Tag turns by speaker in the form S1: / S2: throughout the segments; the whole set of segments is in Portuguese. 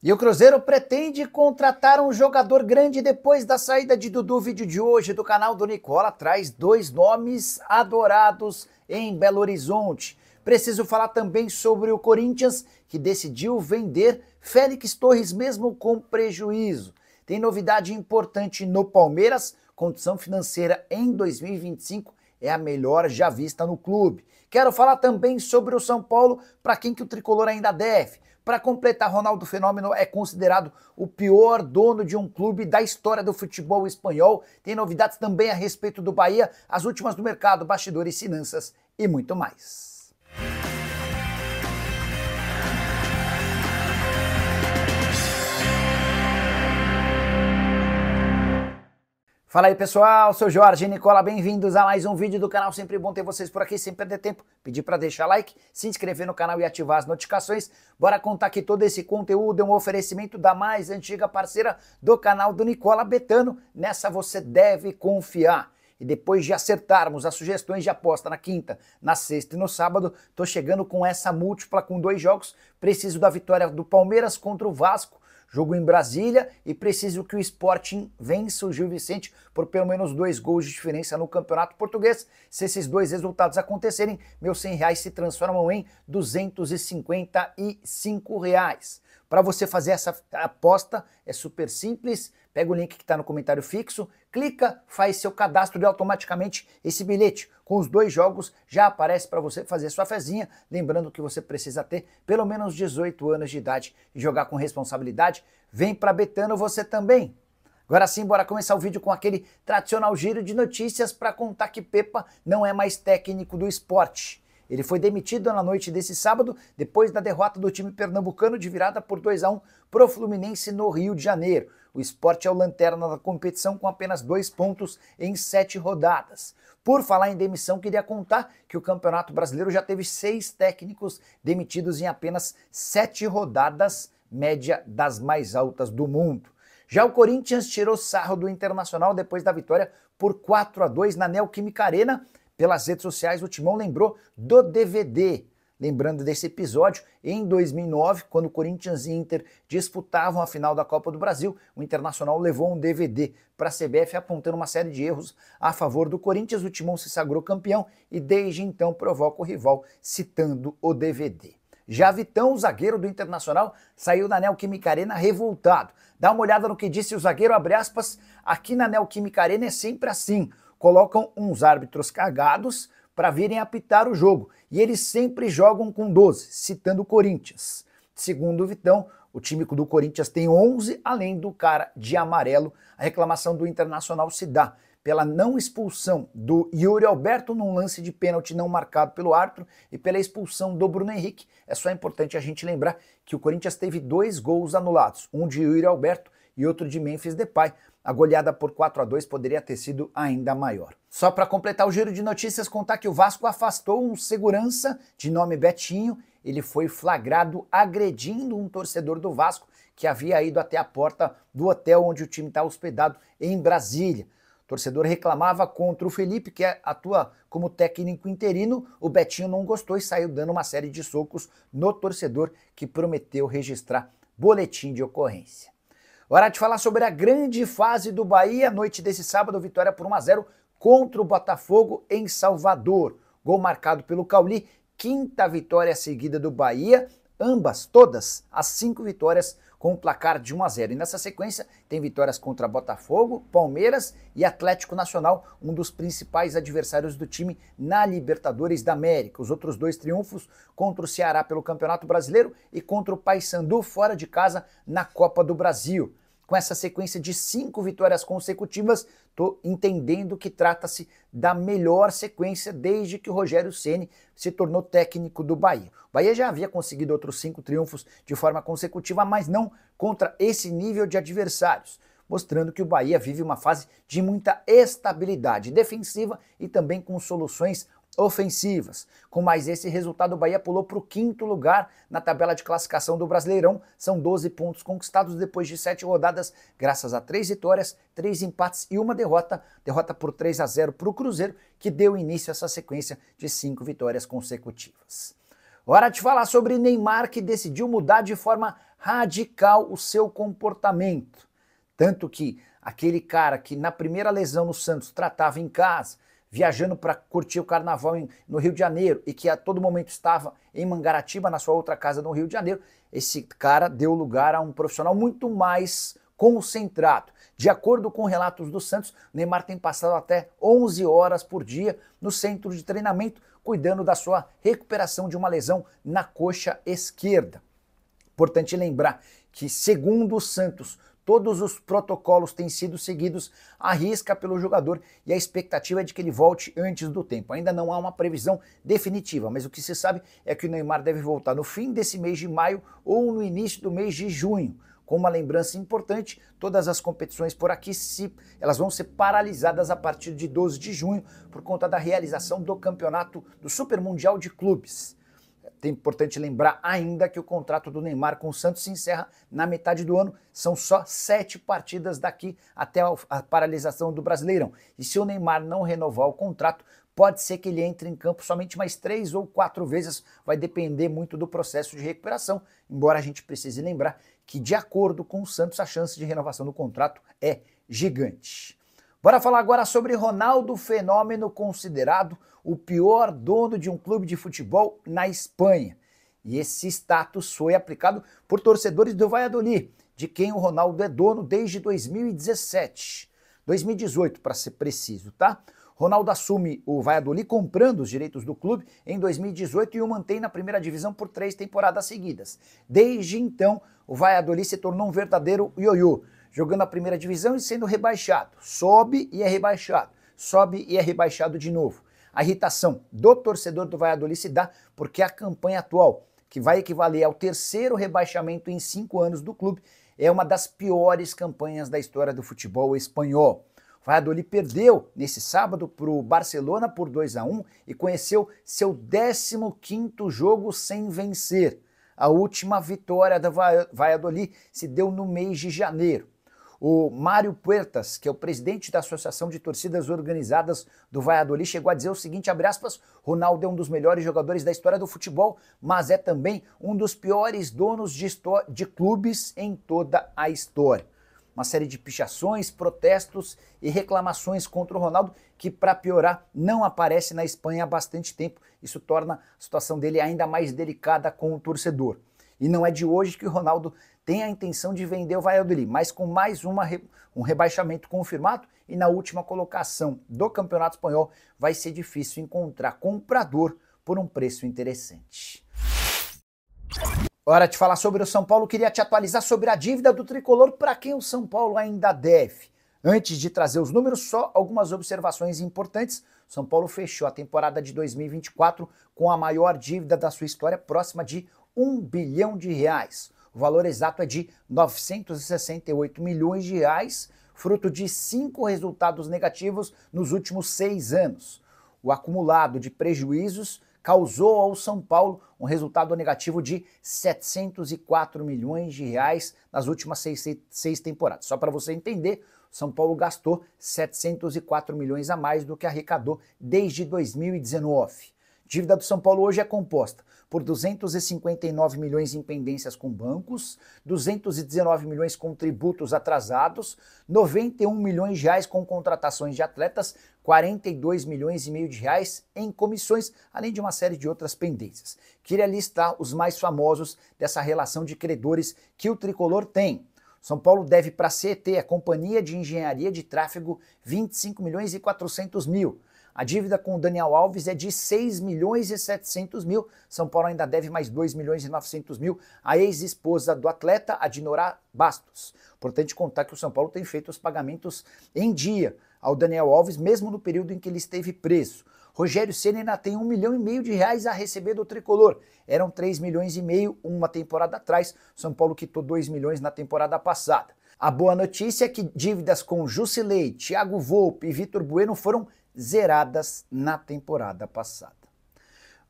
S1: E o Cruzeiro pretende contratar um jogador grande depois da saída de Dudu. O vídeo de hoje do canal do Nicola traz dois nomes adorados em Belo Horizonte. Preciso falar também sobre o Corinthians, que decidiu vender Félix Torres mesmo com prejuízo. Tem novidade importante no Palmeiras, condição financeira em 2025 é a melhor já vista no clube. Quero falar também sobre o São Paulo, para quem que o tricolor ainda deve. Para completar, Ronaldo Fenômeno é considerado o pior dono de um clube da história do futebol espanhol. Tem novidades também a respeito do Bahia, as últimas do mercado, bastidores, finanças e muito mais. Fala aí pessoal, sou Jorge e Nicola, bem-vindos a mais um vídeo do canal, sempre bom ter vocês por aqui, sem perder tempo, pedir para deixar like, se inscrever no canal e ativar as notificações. Bora contar que todo esse conteúdo é um oferecimento da mais antiga parceira do canal do Nicola, Betano. Nessa você deve confiar. E depois de acertarmos as sugestões de aposta na quinta, na sexta e no sábado, tô chegando com essa múltipla com 2 jogos, preciso da vitória do Palmeiras contra o Vasco, jogo em Brasília, e preciso que o Sporting vença o Gil Vicente por pelo menos 2 gols de diferença no Campeonato Português. Se esses 2 resultados acontecerem, meus R$100 se transformam em R$255. Para você fazer essa aposta é super simples, pega o link que está no comentário fixo, clica, faz seu cadastro e automaticamente esse bilhete com os 2 jogos já aparece para você fazer sua fezinha, lembrando que você precisa ter pelo menos 18 anos de idade e jogar com responsabilidade. Vem para Betano você também. Agora sim, bora começar o vídeo com aquele tradicional giro de notícias para contar que Pepa não é mais técnico do Sport. Ele foi demitido na noite desse sábado, depois da derrota do time pernambucano de virada por 2-1 pro Fluminense no Rio de Janeiro. O Sport é o lanterna da competição com apenas 2 pontos em 7 rodadas. Por falar em demissão, queria contar que o Campeonato Brasileiro já teve 6 técnicos demitidos em apenas 7 rodadas, média das mais altas do mundo. Já o Corinthians tirou sarro do Internacional depois da vitória por 4-2 na Neoquímica Arena. Pelas redes sociais, o Timão lembrou do DVD. Lembrando desse episódio, em 2009, quando Corinthians e Inter disputavam a final da Copa do Brasil, o Internacional levou um DVD para a CBF apontando uma série de erros a favor do Corinthians. O Timão se sagrou campeão e desde então provoca o rival citando o DVD. Já Vitão, o zagueiro do Internacional, saiu da Neoquímica Arena revoltado. Dá uma olhada no que disse o zagueiro, abre aspas, aqui na Neoquímica Arena é sempre assim. Colocam uns árbitros cagados para virem apitar o jogo, e eles sempre jogam com 12, citando o Corinthians. Segundo o Vitão, o time do Corinthians tem 11, além do cara de amarelo. A reclamação do Internacional se dá pela não expulsão do Yuri Alberto num lance de pênalti não marcado pelo árbitro e pela expulsão do Bruno Henrique. É só importante a gente lembrar que o Corinthians teve 2 gols anulados, um de Yuri Alberto e outro de Memphis Depay. A goleada por 4-2 poderia ter sido ainda maior. Só para completar o giro de notícias, contar que o Vasco afastou um segurança de nome Betinho. Ele foi flagrado agredindo um torcedor do Vasco que havia ido até a porta do hotel onde o time está hospedado em Brasília. O torcedor reclamava contra o Felipe, que atua como técnico interino. O Betinho não gostou e saiu dando uma série de socos no torcedor, que prometeu registrar boletim de ocorrência. Hora de falar sobre a grande fase do Bahia. Noite desse sábado, vitória por 1-0 contra o Botafogo em Salvador. Gol marcado pelo Cauli, 5ª vitória seguida do Bahia, todas as 5 vitórias com um placar de 1-0. E nessa sequência tem vitórias contra Botafogo, Palmeiras e Atlético Nacional, um dos principais adversários do time na Libertadores da América. Os outros 2 triunfos contra o Ceará pelo Campeonato Brasileiro e contra o Paysandu fora de casa na Copa do Brasil. Com essa sequência de 5 vitórias consecutivas, estou entendendo que trata-se da melhor sequência desde que o Rogério Ceni se tornou técnico do Bahia. O Bahia já havia conseguido outros 5 triunfos de forma consecutiva, mas não contra esse nível de adversários, mostrando que o Bahia vive uma fase de muita estabilidade defensiva e também com soluções ofensivas. Com mais esse resultado, o Bahia pulou para o 5º lugar na tabela de classificação do Brasileirão. São 12 pontos conquistados depois de 7 rodadas, graças a 3 vitórias, 3 empates e uma derrota por 3-0 para o Cruzeiro, que deu início a essa sequência de 5 vitórias consecutivas. Hora de falar sobre Neymar, que decidiu mudar de forma radical o seu comportamento. Tanto que aquele cara que na primeira lesão no Santos tratava em casa, viajando para curtir o carnaval no Rio de Janeiro e que a todo momento estava em Mangaratiba, na sua outra casa no Rio de Janeiro, esse cara deu lugar a um profissional muito mais concentrado. De acordo com relatos do Santos, Neymar tem passado até 11 horas por dia no centro de treinamento, cuidando da sua recuperação de uma lesão na coxa esquerda. Importante lembrar que, segundo o Santos, todos os protocolos têm sido seguidos à risca pelo jogador e a expectativa é de que ele volte antes do tempo. Ainda não há uma previsão definitiva, mas o que se sabe é que o Neymar deve voltar no fim desse mês de maio ou no início do mês de junho. Com uma lembrança importante, todas as competições por aqui elas vão ser paralisadas a partir de 12 de junho por conta da realização do campeonato do Super Mundial de Clubes. É importante lembrar ainda que o contrato do Neymar com o Santos se encerra na metade do ano. São só 7 partidas daqui até a paralisação do Brasileirão. E se o Neymar não renovar o contrato, pode ser que ele entre em campo somente mais 3 ou 4 vezes. Vai depender muito do processo de recuperação, embora a gente precise lembrar que, de acordo com o Santos, a chance de renovação do contrato é gigante. Bora falar agora sobre Ronaldo Fenômeno, considerado o pior dono de um clube de futebol na Espanha. E esse status foi aplicado por torcedores do Valladolid, de quem o Ronaldo é dono desde 2017. 2018, para ser preciso, tá? Ronaldo assume o Valladolid comprando os direitos do clube em 2018 e o mantém na primeira divisão por 3 temporadas seguidas. Desde então, o Valladolid se tornou um verdadeiro ioiô, jogando a primeira divisão e sendo rebaixado. Sobe e é rebaixado, sobe e é rebaixado de novo. A irritação do torcedor do Valladolid se dá porque a campanha atual, que vai equivaler ao 3º rebaixamento em 5 anos do clube, é uma das piores campanhas da história do futebol espanhol. O Valladolid perdeu nesse sábado para o Barcelona por 2-1 e conheceu seu 15º jogo sem vencer. A última vitória do Valladolid se deu no mês de janeiro. O Mário Puertas, que é o presidente da Associação de Torcidas Organizadas do Valladolid, chegou a dizer o seguinte, abre aspas, Ronaldo é um dos melhores jogadores da história do futebol, mas é também um dos piores donos de clubes em toda a história. Uma série de pichações, protestos e reclamações contra o Ronaldo, que, para piorar, não aparece na Espanha há bastante tempo. Isso torna a situação dele ainda mais delicada com o torcedor. E não é de hoje que o Ronaldo tem a intenção de vender o Valladolid, mas com mais um rebaixamento confirmado e na última colocação do Campeonato Espanhol vai ser difícil encontrar comprador por um preço interessante. Hora de falar sobre o São Paulo, queria te atualizar sobre a dívida do Tricolor para quem o São Paulo ainda deve. Antes de trazer os números, só algumas observações importantes. O São Paulo fechou a temporada de 2024 com a maior dívida da sua história, próxima de R$1 bilhão. O valor exato é de 968 milhões de reais, fruto de 5 resultados negativos nos últimos 6 anos. O acumulado de prejuízos causou ao São Paulo um resultado negativo de 704 milhões de reais nas últimas 6 temporadas. Só para você entender, o São Paulo gastou 704 milhões a mais do que arrecadou desde 2019. A dívida do São Paulo hoje é composta por 259 milhões em pendências com bancos, 219 milhões com tributos atrasados, 91 milhões de reais com contratações de atletas, 42 milhões e meio de reais em comissões, além de uma série de outras pendências. Queria listar os mais famosos dessa relação de credores que o Tricolor tem. São Paulo deve para a CET, a Companhia de Engenharia de Tráfego, 25 milhões e 400 mil. A dívida com o Daniel Alves é de 6 milhões e 700 mil. São Paulo ainda deve mais 2 milhões e 900 mil à ex-esposa do atleta, Adinora Bastos. Importante contar que o São Paulo tem feito os pagamentos em dia ao Daniel Alves, mesmo no período em que ele esteve preso. Rogério Ceni ainda tem 1,5 milhão de reais a receber do Tricolor. Eram 3 milhões e meio uma temporada atrás. São Paulo quitou 2 milhões na temporada passada. A boa notícia é que dívidas com Jusilei, Thiago Volpe e Vitor Bueno foram zeradas na temporada passada.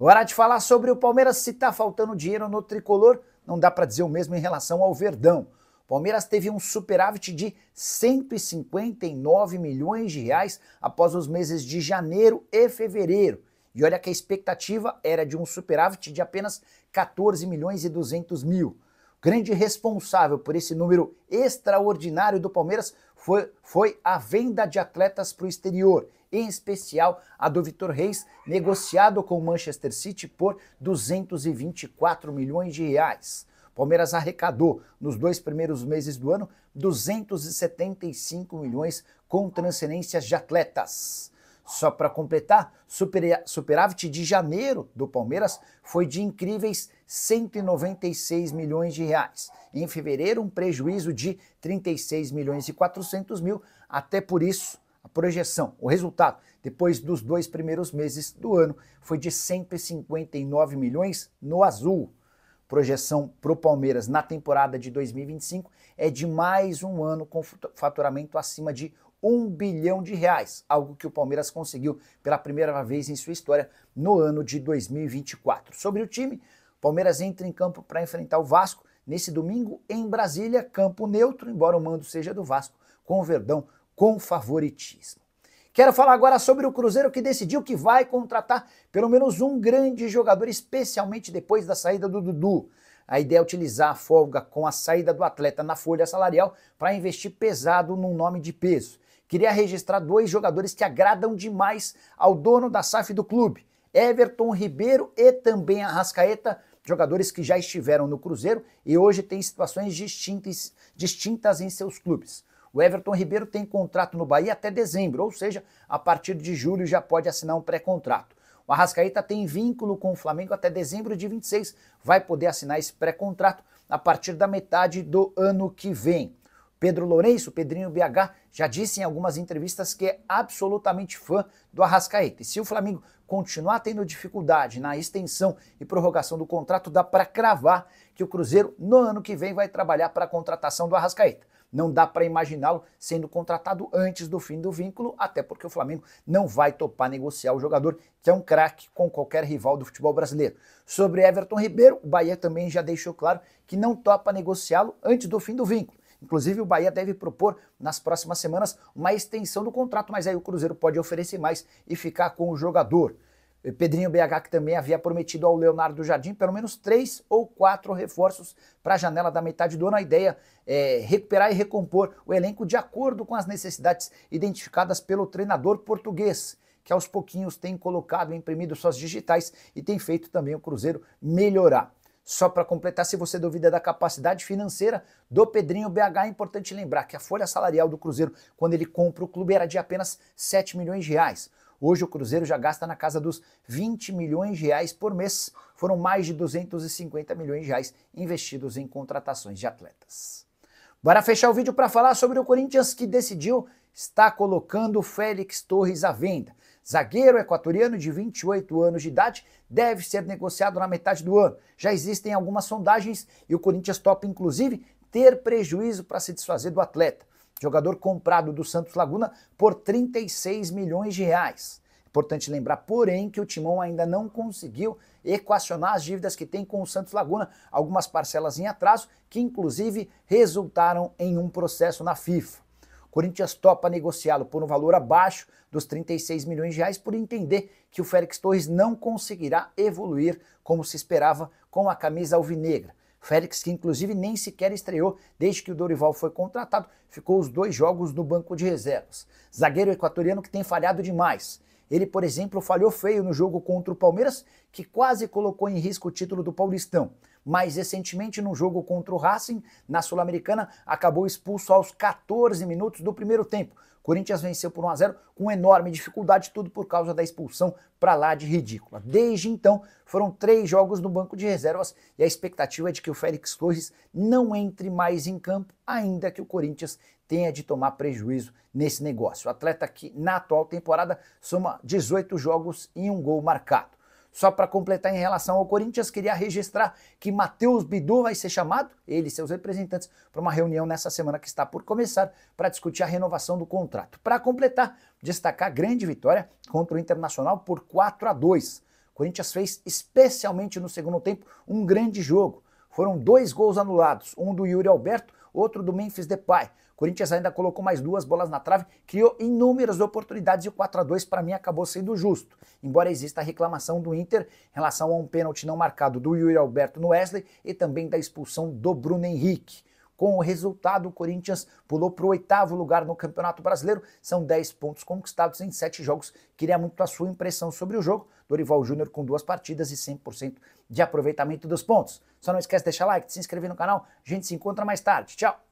S1: Hora de falar sobre o Palmeiras. Se está faltando dinheiro no Tricolor, não dá para dizer o mesmo em relação ao Verdão. O Palmeiras teve um superávit de 159 milhões de reais após os meses de janeiro e fevereiro. E olha que a expectativa era de um superávit de apenas 14 milhões e 200 mil. O grande responsável por esse número extraordinário do Palmeiras foi a venda de atletas para o exterior, em especial a do Vitor Reis, negociado com o Manchester City por 224 milhões de reais. Palmeiras arrecadou, nos 2 primeiros meses do ano, 275 milhões com transferências de atletas. Só para completar, superávit de janeiro do Palmeiras foi de incríveis 196 milhões de reais. Em fevereiro, um prejuízo de 36 milhões e 400 mil. Até por isso, a projeção, o resultado, depois dos 2 primeiros meses do ano, foi de 159 milhões no azul. Projeção para o Palmeiras na temporada de 2025 é de mais um ano com faturamento acima de 1 bilhão de reais, algo que o Palmeiras conseguiu pela primeira vez em sua história no ano de 2024. Sobre o time, o Palmeiras entra em campo para enfrentar o Vasco nesse domingo em Brasília, campo neutro, embora o mando seja do Vasco, com o Verdão com favoritismo. Quero falar agora sobre o Cruzeiro, que decidiu que vai contratar pelo menos um grande jogador, especialmente depois da saída do Dudu. A ideia é utilizar a folga com a saída do atleta na folha salarial para investir pesado num nome de peso. Queria registrar 2 jogadores que agradam demais ao dono da SAF do clube, Everton Ribeiro e também Arrascaeta, jogadores que já estiveram no Cruzeiro e hoje têm situações distintas em seus clubes. O Everton Ribeiro tem contrato no Bahia até dezembro, ou seja, a partir de julho já pode assinar um pré-contrato. O Arrascaeta tem vínculo com o Flamengo até dezembro de 26, vai poder assinar esse pré-contrato a partir da metade do ano que vem. Pedro Lourenço, Pedrinho BH, já disse em algumas entrevistas que é absolutamente fã do Arrascaeta. E se o Flamengo continuar tendo dificuldade na extensão e prorrogação do contrato, dá para cravar que o Cruzeiro no ano que vem vai trabalhar para a contratação do Arrascaeta. Não dá para imaginá-lo sendo contratado antes do fim do vínculo, até porque o Flamengo não vai topar negociar o jogador, que é um craque com qualquer rival do futebol brasileiro. Sobre Everton Ribeiro, o Bahia também já deixou claro que não topa negociá-lo antes do fim do vínculo. Inclusive, o Bahia deve propor nas próximas semanas uma extensão do contrato, mas aí o Cruzeiro pode oferecer mais e ficar com o jogador. Pedrinho BH, que também havia prometido ao Leonardo Jardim pelo menos 3 ou 4 reforços para a janela da metade do ano. A ideia é recuperar e recompor o elenco de acordo com as necessidades identificadas pelo treinador português, que aos pouquinhos tem colocado e imprimido suas digitais e tem feito também o Cruzeiro melhorar. Só para completar, se você duvida da capacidade financeira do Pedrinho BH, é importante lembrar que a folha salarial do Cruzeiro, quando ele compra o clube, era de apenas 7 milhões de reais. Hoje o Cruzeiro já gasta na casa dos 20 milhões de reais por mês. Foram mais de 250 milhões de reais investidos em contratações de atletas. Bora fechar o vídeo para falar sobre o Corinthians, que decidiu estar colocando o Félix Torres à venda. Zagueiro equatoriano de 28 anos de idade deve ser negociado na metade do ano. Já existem algumas sondagens e o Corinthians topa inclusive ter prejuízo para se desfazer do atleta. Jogador comprado do Santos Laguna por 36 milhões de reais. Importante lembrar, porém, que o Timão ainda não conseguiu equacionar as dívidas que tem com o Santos Laguna, algumas parcelas em atraso, que inclusive resultaram em um processo na FIFA. O Corinthians topa negociá-lo por um valor abaixo dos 36 milhões de reais por entender que o Félix Torres não conseguirá evoluir como se esperava com a camisa alvinegra. Félix, que inclusive nem sequer estreou desde que o Dorival foi contratado, ficou os 2 jogos no banco de reservas. Zagueiro equatoriano que tem falhado demais. Ele, por exemplo, falhou feio no jogo contra o Palmeiras, que quase colocou em risco o título do Paulistão. Mais recentemente, no jogo contra o Racing, na Sul-Americana, acabou expulso aos 14 minutos do primeiro tempo. Corinthians venceu por 1-0 com enorme dificuldade, tudo por causa da expulsão pra lá de ridícula. Desde então, foram 3 jogos no banco de reservas e a expectativa é de que o Félix Torres não entre mais em campo, ainda que o Corinthians tenha de tomar prejuízo nesse negócio. O atleta que, na atual temporada, soma 18 jogos e 1 gol marcado. Só para completar em relação ao Corinthians, queria registrar que Matheus Bidu vai ser chamado, ele e seus representantes, para uma reunião nessa semana que está por começar, para discutir a renovação do contrato. Para completar, destacar a grande vitória contra o Internacional por 4-2. O Corinthians fez, especialmente no segundo tempo, um grande jogo. foram 2 gols anulados, um do Yuri Alberto, outro do Memphis Depay. O Corinthians ainda colocou mais 2 bolas na trave, criou inúmeras oportunidades e o 4-2 para mim acabou sendo justo. Embora exista a reclamação do Inter em relação a um pênalti não marcado do Yuri Alberto no Wesley e também da expulsão do Bruno Henrique. Com o resultado, o Corinthians pulou para o 8º lugar no Campeonato Brasileiro. São 10 pontos conquistados em 7 jogos. Queria muito a sua impressão sobre o jogo. Dorival Júnior com 2 partidas e 100% de aproveitamento dos pontos. Só não esquece de deixar like, de se inscrever no canal. A gente se encontra mais tarde. Tchau!